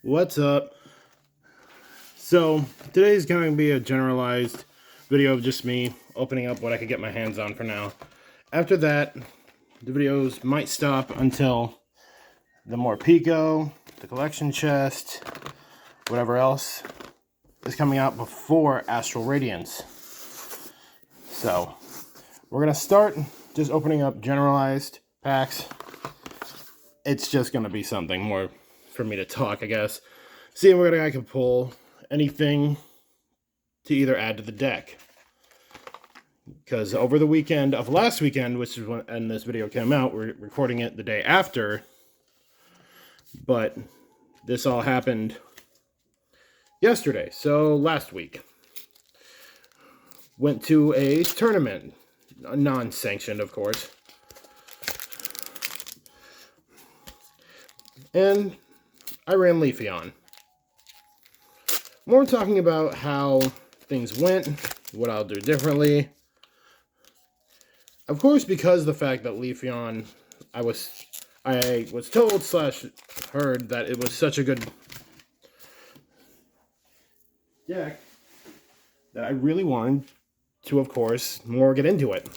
What's up? So today's going to be a generalized video of just me opening up what I could get my hands on for now. After that, the videos might stop until the more Pico, the collection chest, whatever else is coming out before Astral Radiance. So we're going to start just opening up generalized packs. It's just going to be something more for me to talk, I guess. Seeing what I can pull, anything to either add to the deck. Because over the weekend of last weekend, which is when this video came out, we're recording it the day after. But this all happened yesterday, so last week. Went to a tournament, non-sanctioned, of course. And I ran Leafeon. More talking about how things went, what I'll do differently. Of course, because the fact that Leafeon, I was told / heard that it was such a good deck that I really wanted to, of course, more get into it.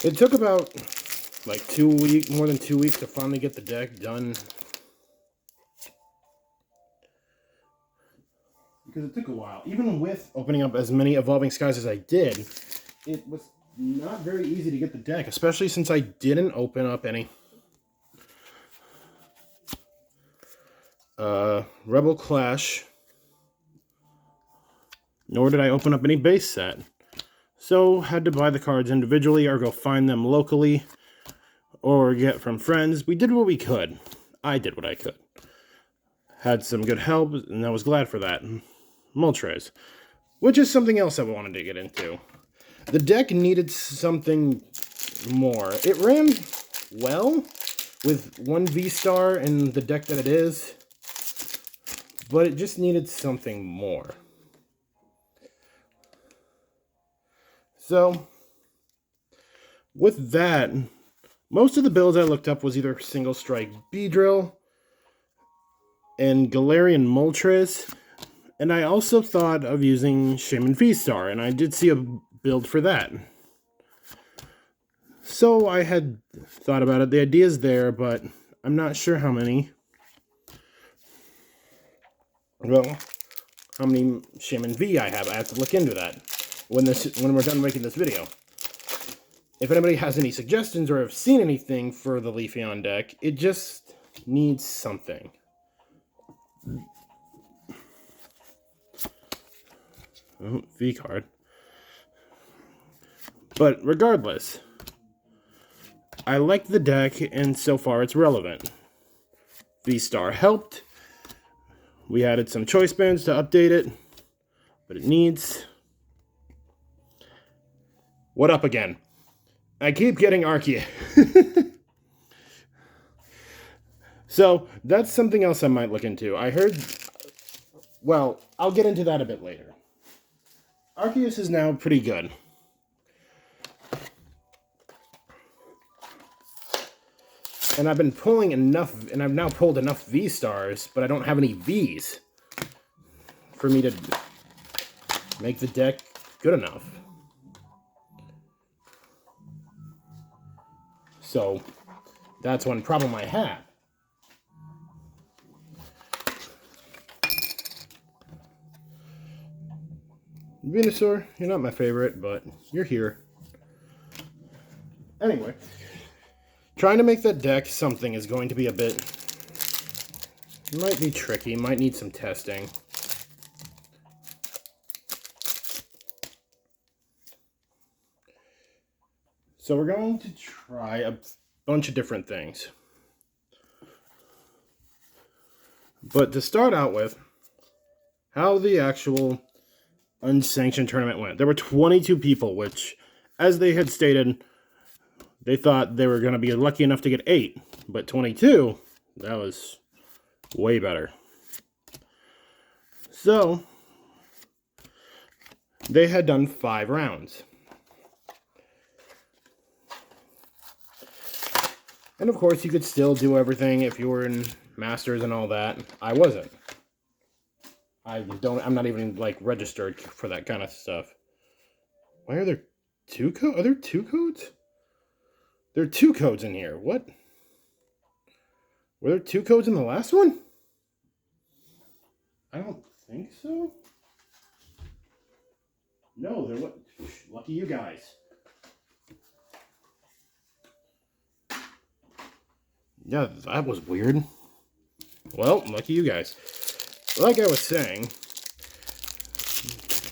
It took about like more than 2 weeks to finally get the deck done. Because it took a while. Even with opening up as many Evolving Skies as I did, it was not very easy to get the deck, especially since I didn't open up any Rebel Clash, nor did I open up any base set. So, had to buy the cards individually or go find them locally or get from friends. We did what we could. I did what I could. Had some good help, and I was glad for that. Moltres, which is something else I wanted to get into. The deck needed something more. It ran well with one V-Star in the deck that it is, but it just needed something more. So, with that, most of the builds I looked up was either Single Strike Beedrill and Galarian Moltres, and I also thought of using Shaman V-Star, and I did see a build for that. So I had thought about it. The idea's there, but I'm not sure how many. Well, how many Shaman V I have. I have to look into that when we're done making this video. If anybody has any suggestions or have seen anything for the Leafeon deck, it just needs something. Oh, V card. But regardless, I like the deck, and so far it's relevant. V-Star helped. We added some choice bands to update it, but it needs... What up again? I keep getting arceus. So, that's something else I might look into. I heard... Well, I'll get into that a bit later. Arceus is now pretty good. And I've been pulling enough, and I've now pulled enough V-Stars, but I don't have any Vs for me to make the deck good enough. So, that's one problem I have. Venusaur, you're not my favorite, but you're here. Anyway, trying to make that deck something is going to be a bit... Might be tricky, might need some testing. So we're going to try a bunch of different things. But to start out with, how the actual unsanctioned tournament went. There were 22 people, which, as they had stated, they thought they were going to be lucky enough to get 8. But 22, that was way better. So, they had done 5 rounds. And of course, you could still do everything if you were in Masters and all that. I wasn't. I'm not even, like, registered for that kind of stuff. Why are there two codes? Are there two codes? There are two codes in here. What? Were there two codes in the last one? I don't think so. No, there was. Lucky you guys. Yeah, that was weird. Well, lucky you guys. Like I was saying,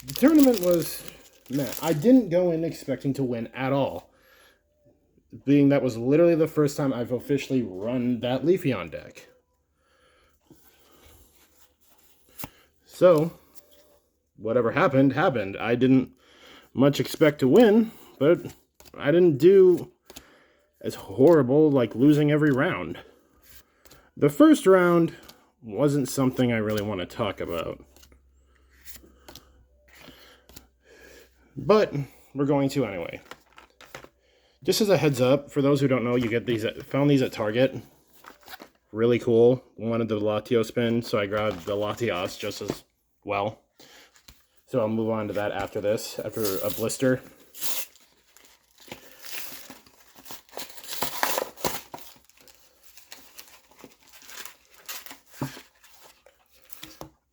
the tournament was, man, I didn't go in expecting to win at all. Being that was literally the first time I've officially run that Leafeon deck. So, whatever happened, happened. I didn't much expect to win, but I didn't do as horrible, like losing every round. The first round wasn't something I really want to talk about. But we're going to anyway. Just as a heads up, for those who don't know, you get these found these at Target. Really cool. Wanted the Latios spin, so I grabbed the Latios just as well. So I'll move on to that after this, after a blister.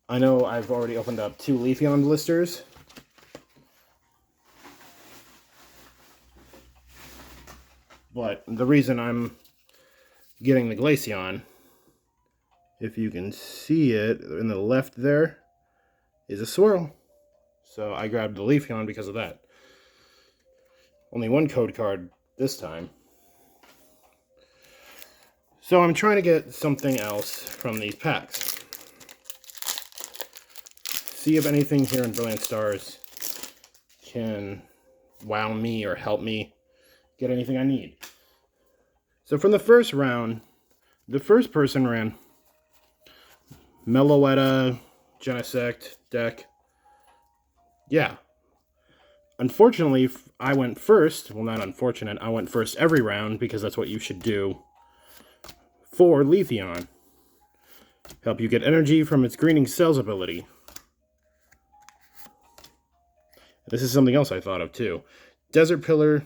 I know I've already opened up 2 Leafeon blisters. But the reason I'm getting the Glaceon, if you can see it in the left there, is a swirl. So I grabbed the Leafeon because of that. Only one code card this time. So I'm trying to get something else from these packs. See if anything here in Brilliant Stars can wow me or help me get anything I need. So from the first round, the first person ran Meloetta, Genesect deck. Yeah. Unfortunately, I went first. Well, not unfortunate. I went first every round because that's what you should do for Leafeon. Help you get energy from its Greening Cells ability. This is something else I thought of too. Desert Pillar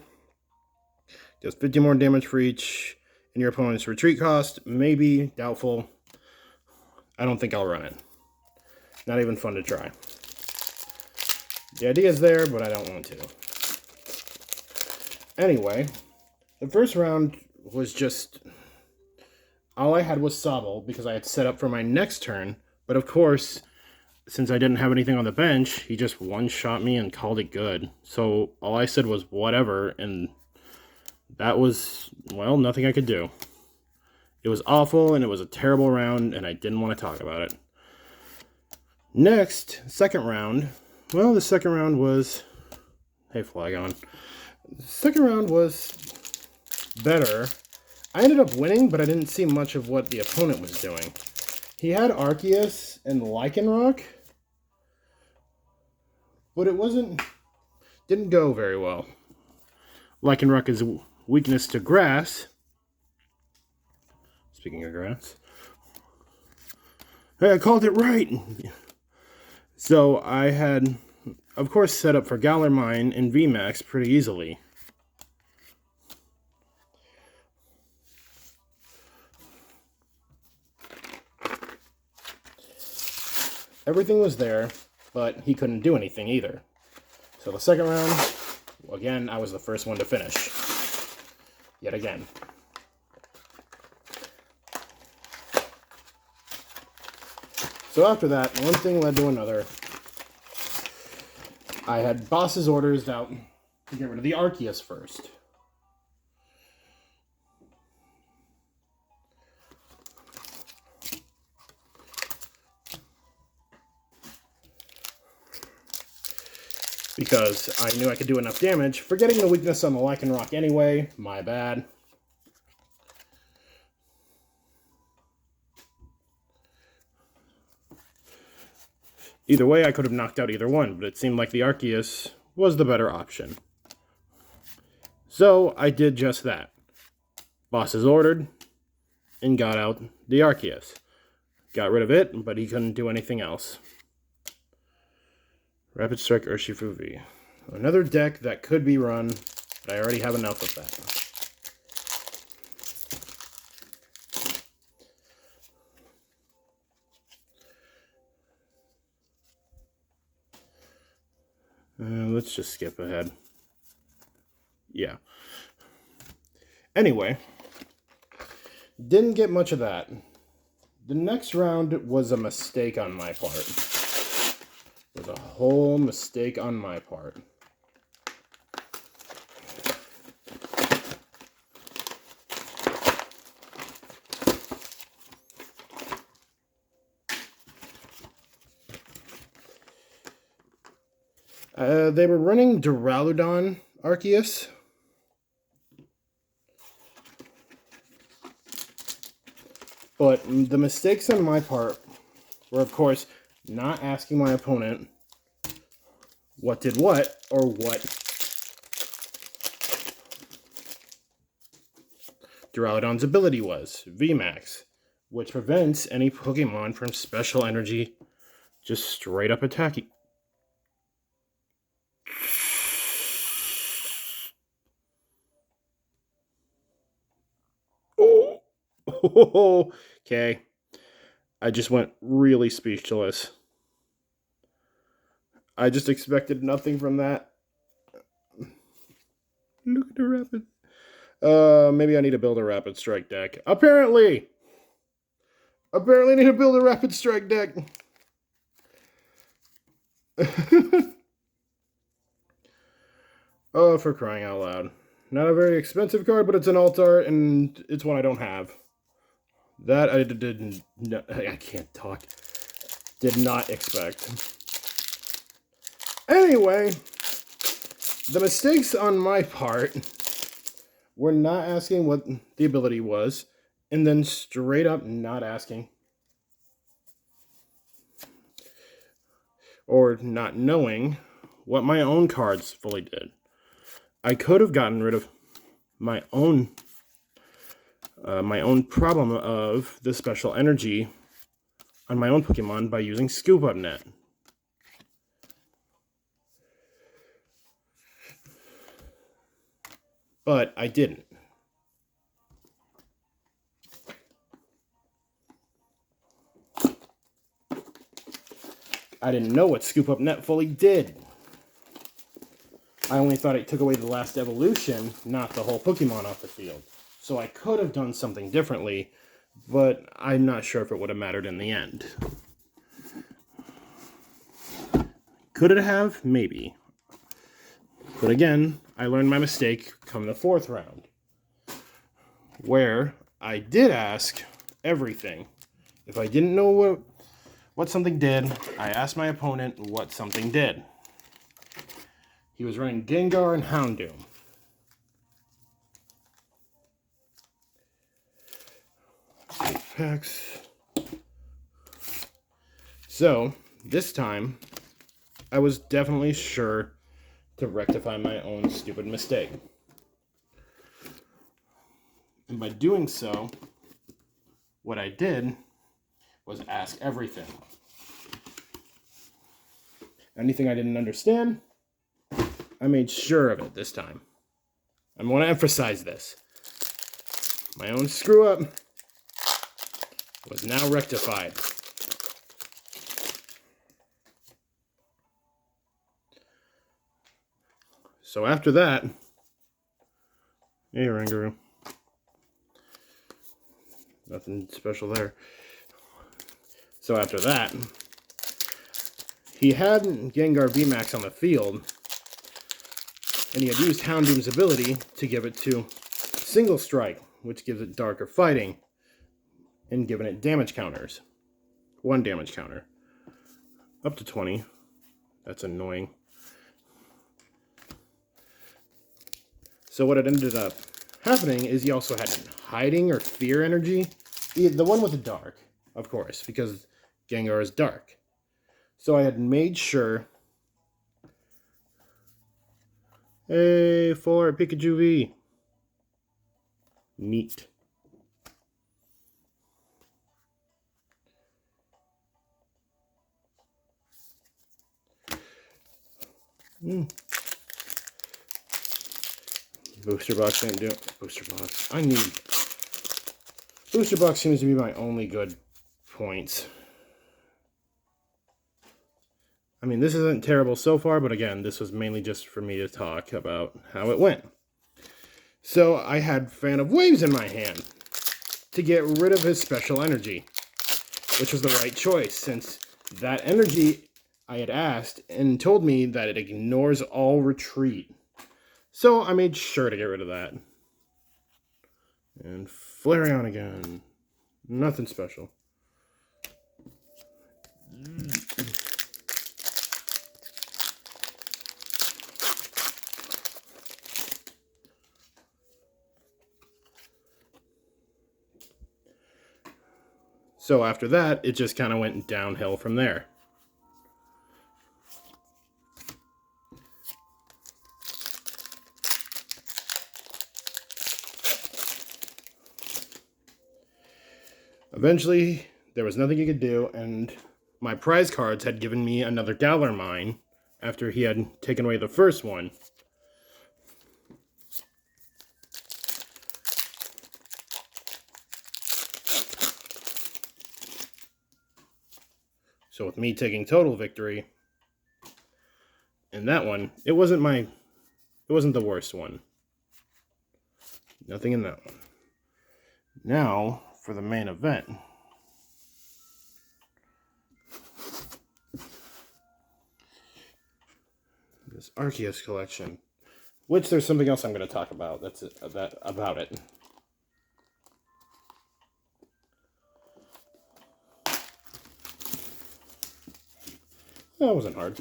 does 50 more damage for each in your opponent's retreat cost. Maybe, doubtful. I don't think I'll run it. Not even fun to try. The idea is there, but I don't want to. Anyway, the first round was just... all I had was Sobble because I had set up for my next turn. But of course, since I didn't have anything on the bench, he just one-shot me and called it good. So all I said was whatever, and that was, well, nothing I could do. It was awful, and it was a terrible round, and I didn't want to talk about it. Next, second round. Well, the second round was... hey, Flygon. The second round was better. I ended up winning, but I didn't see much of what the opponent was doing. He had Arceus and Lycanroc, but it didn't go very well. Lycanroc is weakness to grass. Speaking of grass. Hey, I called it right! So I had, of course, set up for Galar Mine and VMAX pretty easily. Everything was there, but he couldn't do anything either. So the second round, again, I was the first one to finish. Yet again. So after that, one thing led to another. I had boss's orders out to get rid of the Arceus first. Because I knew I could do enough damage, forgetting the weakness on the Lycanroc anyway. My bad. Either way, I could have knocked out either one, but it seemed like the Arceus was the better option. So I did just that. Bosses ordered and got out the Arceus. Got rid of it, but he couldn't do anything else. Rapid Strike Urshifu V. Another deck that could be run, but I already have enough of that. Let's just skip ahead. Yeah. Anyway, didn't get much of that. The next round was a mistake on my part. It was a whole mistake on my part. They were running Duraludon Arceus. But the mistakes on my part were, of course, not asking my opponent what did what, or what Duraludon's ability was, VMAX, which prevents any Pokemon from special energy just straight up attacking. Oh, okay. I just went really speechless. I just expected nothing from that. Look at the rapid. Maybe I need to build a Rapid Strike deck. Apparently I need to build a Rapid Strike deck. Oh, for crying out loud. Not a very expensive card, but it's an alt art, and it's one I don't have. That I didn't... No, I can't talk. Did not expect. Anyway, the mistakes on my part were not asking what the ability was, and then straight up not asking. Or not knowing what my own cards fully did. I could have gotten rid of my own problem of the special energy on my own Pokemon by using Scoop Up Net. But I didn't. I didn't know what Scoop Up Net fully did. I only thought it took away the last evolution, not the whole Pokemon off the field. So I could have done something differently, but I'm not sure if it would have mattered in the end. Could it have? Maybe. But again, I learned my mistake come the 4th round, where I did ask everything. If I didn't know what something did, I asked my opponent what something did. He was running Gengar and Houndoom. Apex. So, this time, I was definitely sure to rectify my own stupid mistake. And by doing so, what I did was ask everything. Anything I didn't understand, I made sure of it this time. I want to emphasize this. My own screw up was now rectified. So after that, hey Rangaroo. Nothing special there. So after that, he had Gengar VMAX on the field, and he had used Houndoom's ability to give it to Single Strike, which gives it darker fighting, and giving it damage counters. 1 damage counter. Up to 20. That's annoying. So what it ended up happening is he also had Hiding or Fear energy. The one with the dark, of course, because Gengar is dark. So I had made sure... Hey, for Pikachu V. Neat. Booster box ain't doing booster box. Booster box seems to be my only good points. I mean, this isn't terrible so far, but again, this was mainly just for me to talk about how it went. So I had Fan of Waves in my hand to get rid of his special energy, which was the right choice, since that energy I had asked and told me that it ignores all retreat. So I made sure to get rid of that. And Flareon again. Nothing special. So after that, it just kind of went downhill from there. Eventually, there was nothing he could do, and my prize cards had given me another Galar Mine after he had taken away the first one. So with me taking total victory in that one, it wasn't the worst one. Nothing in that one. Now, for the main event. This Arceus collection. Which there's something else I'm going to talk about about it. That wasn't hard.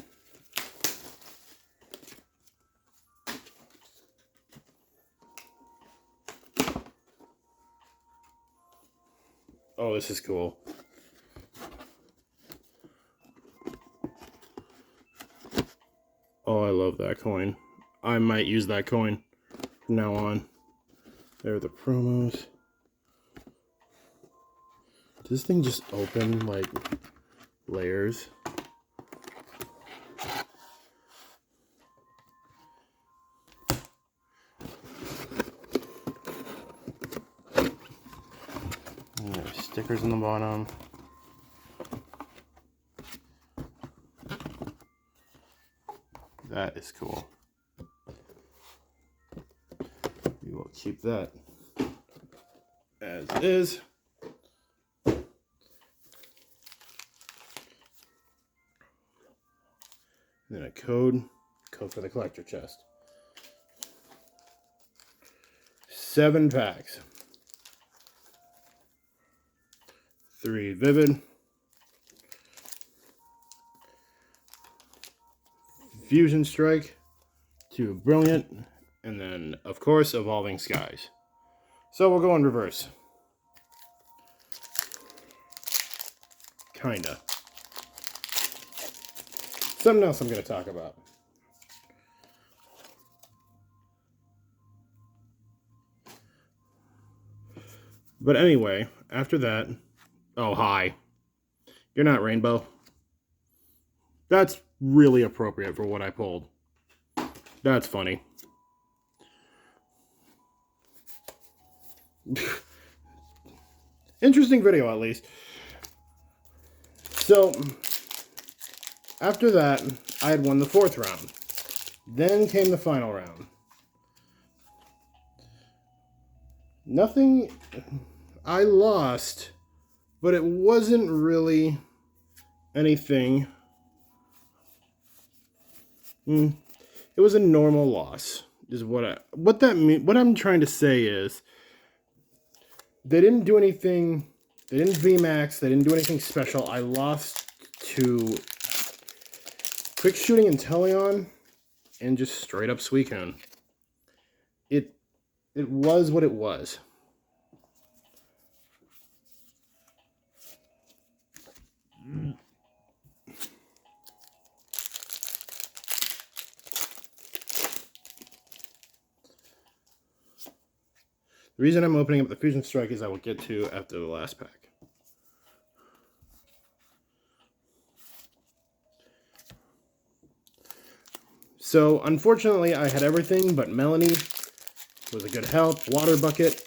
Oh, this is cool. Oh, I love that coin. I might use that coin from now on. There are the promos. Does this thing just open like layers? And there's stickers on the bottom. That is cool. We will keep that as is. And then a code for the collector chest. 7 packs. 3 Vivid. Fusion Strike. 2 Brilliant. And then, of course, Evolving Skies. So we'll go in reverse. Kinda. Something else I'm going to talk about. But anyway, after that... Oh, hi. You're not Rainbow. That's really appropriate for what I pulled. That's funny. Interesting video, at least. So, after that, I had won the 4th round. Then came the final round. Nothing... I lost, but it wasn't really anything. It was a normal loss, is what I'm trying to say is they didn't do anything. They didn't VMAX. They didn't do anything special. I lost to Quick Shooting and Teleon and just straight up Suicune. It was what it was. The reason I'm opening up the Fusion Strike is I will get to after the last pack. So, unfortunately, I had everything but Melanie was a good help, Water Bucket,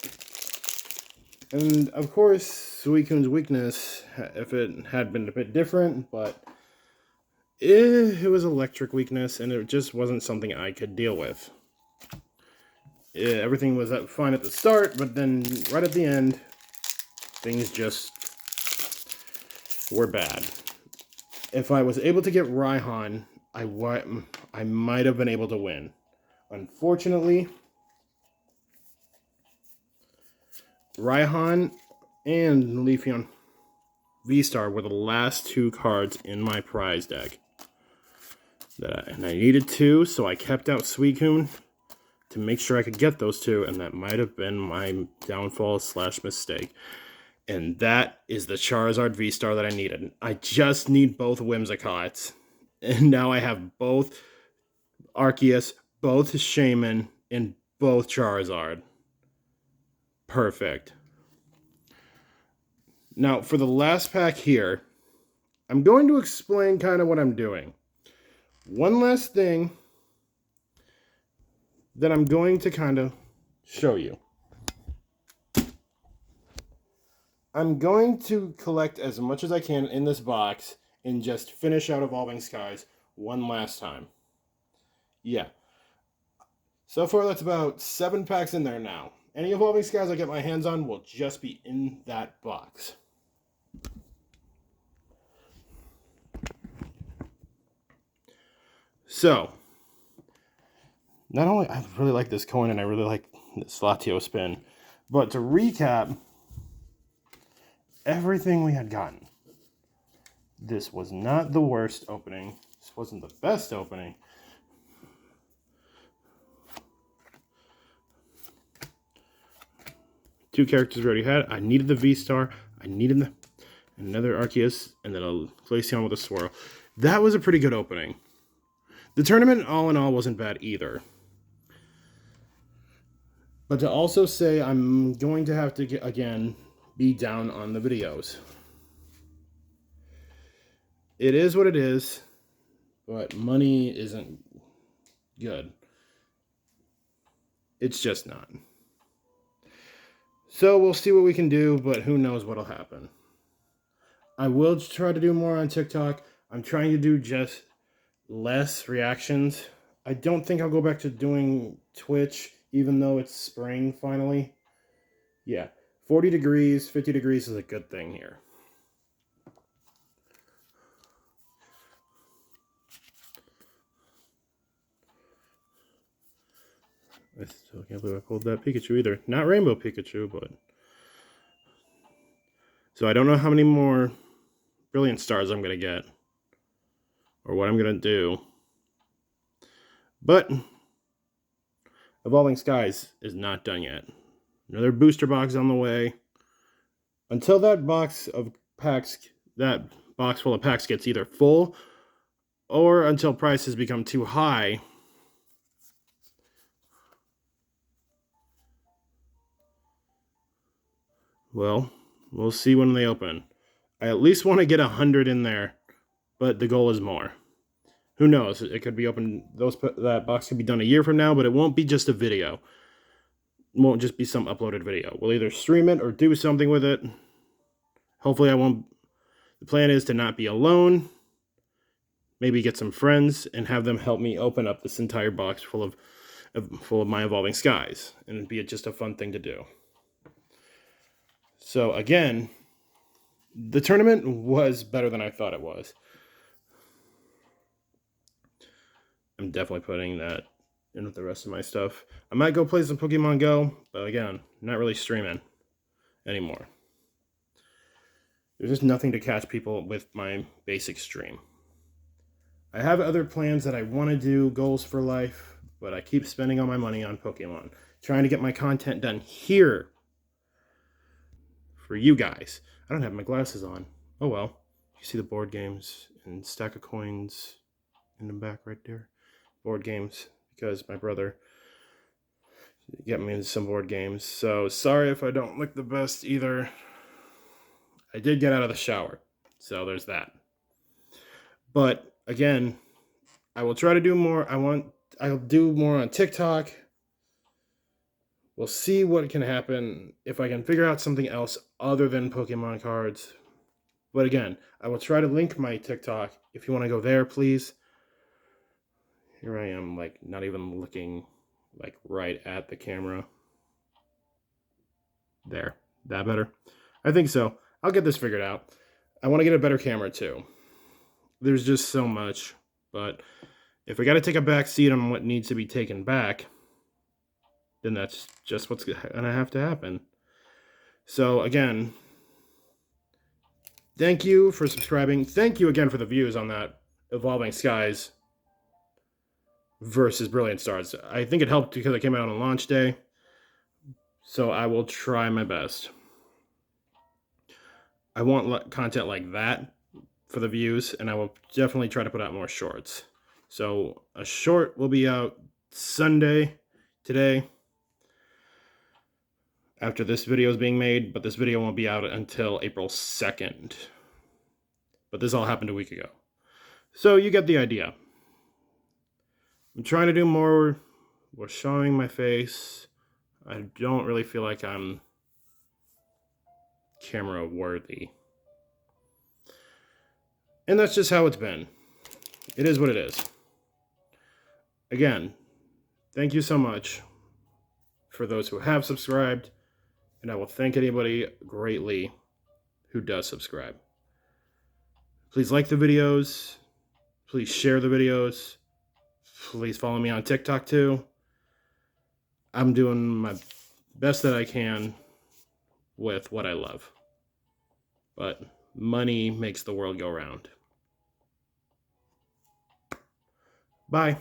and of course, Suicune's weakness, if it had been a bit different, but it was electric weakness, and it just wasn't something I could deal with. Everything was fine at the start, but then right at the end, things just were bad. If I was able to get Raihan, I might have been able to win. Unfortunately, Raihan and Leafeon V-Star were the last two cards in my prize deck. And I needed two, so I kept out Suicune to make sure I could get those two, and that might have been my downfall / mistake. And that is the Charizard V-Star that I needed. I just need both Whimsicots. And now I have both Arceus, both Shaman, and both Charizard. Perfect. Now, for the last pack here, I'm going to explain kind of what I'm doing. One last thing that I'm going to kind of show you. I'm going to collect as much as I can in this box and just finish out Evolving Skies one last time. Yeah. So far, that's about 7 packs in there now. Any Evolving Skies I get my hands on will just be in that box. So, not only I really like this coin and I really like this Latio spin, but to recap everything we had gotten. This was not the worst opening. This wasn't the best opening. Two characters we already had. I needed the V-Star. I needed another Arceus, and then a Glaceon with a Swirl. That was a pretty good opening. The tournament, all in all, wasn't bad either. But to also say I'm going to have to, again, be down on the videos. It is what it is, but money isn't good. It's just not. So we'll see what we can do, but who knows what'll happen. I will try to do more on TikTok. I'm trying to do just less reactions. I don't think I'll go back to doing Twitch, even though it's spring finally. Yeah, 40 degrees, 50 degrees is a good thing here. I still can't believe I pulled that Pikachu either. Not Rainbow Pikachu, but... So I don't know how many more Brilliant Stars I'm going to get. Or what I'm going to do. But Evolving Skies is not done yet. Another booster box on the way. Until that box full of packs gets either full or until prices become too high. Well, we'll see when they open. I at least want to get 100 in there, but the goal is more. Who knows? It could be open. That box could be done a year from now, but it won't be just a video. It won't just be some uploaded video. We'll either stream it or do something with it. Hopefully I won't. The plan is to not be alone. Maybe get some friends and have them help me open up this entire box full of my Evolving Skies. And it'd be just a fun thing to do. So again, the tournament was better than I thought it was. I'm definitely putting that in with the rest of my stuff. I might go play some Pokemon Go, but again, not really streaming anymore. There's just nothing to catch people with my basic stream. I have other plans that I want to do, goals for life, but I keep spending all my money on Pokemon. Trying to get my content done here for you guys. I don't have my glasses on. Oh well. You see the board games and stack of coins in the back right there? Board games, because my brother get me into some board games. So sorry if I don't look the best either. I did get out of the shower, so there's that. But again, I will try to do more. I'll do more on TikTok. We'll see what can happen if I can figure out something else other than Pokemon cards. But again, I will try to link my TikTok. If you want to go there, please. Here I am, like, not even looking, like, right at the camera. There. That better? I think so. I'll get this figured out. I want to get a better camera, too. There's just so much. But if we got to take a back seat on what needs to be taken back, then that's just what's going to have to happen. So, again, thank you for subscribing. Thank you again for the views on that Evolving Skies versus Brilliant Stars. I think it helped because it came out on launch day. So I will try my best. I want content like that for the views, and I will definitely try to put out more shorts. So a short will be out Sunday, today, after this video is being made, but this video won't be out until April 2nd. But this all happened a week ago. So you get the idea. I'm trying to do more with showing my face. I don't really feel like I'm camera worthy. And that's just how it's been. It is what it is. Again, thank you so much for those who have subscribed, and I will thank anybody greatly who does subscribe. Please like the videos. Please share the videos. Please follow me on TikTok too. I'm doing my best that I can with what I love. But money makes the world go round. Bye.